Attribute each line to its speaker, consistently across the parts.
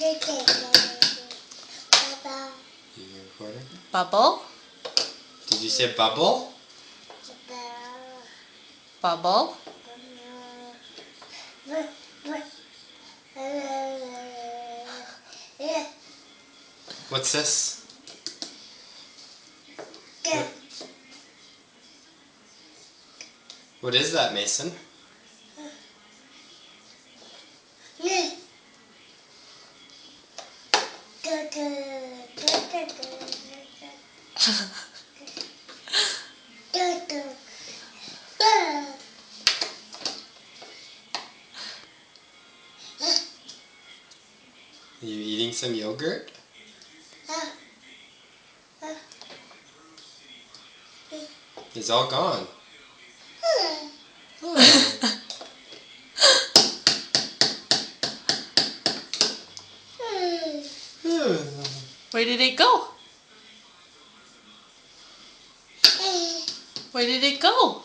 Speaker 1: You recording?
Speaker 2: Bubble.
Speaker 1: Did you say bubble?
Speaker 2: Bubble.
Speaker 1: What's this? What is that, Mason? Are you eating some yogurt? It's all gone.
Speaker 2: Where did it go? Where did it go?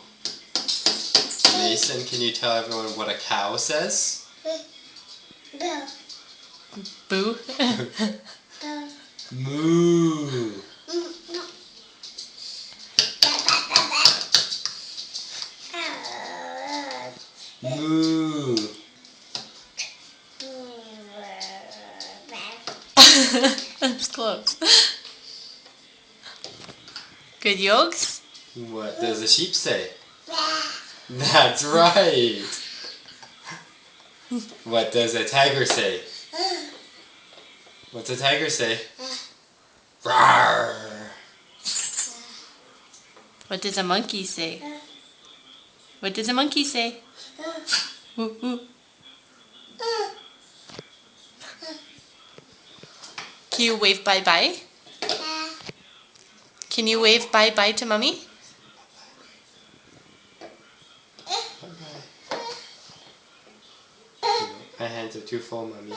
Speaker 1: Mason, can you tell everyone what a cow says?
Speaker 2: Boo.
Speaker 1: Moo. Moo.
Speaker 2: That's close. Good yolks?
Speaker 1: What does a sheep say? That's right. What does a tiger say? What's a tiger say? Rawr.
Speaker 2: What does a monkey say? What does a monkey say? Woo, woo. Can you wave bye-bye? Can you wave bye-bye to Mommy?
Speaker 1: My hands are too full, Mommy.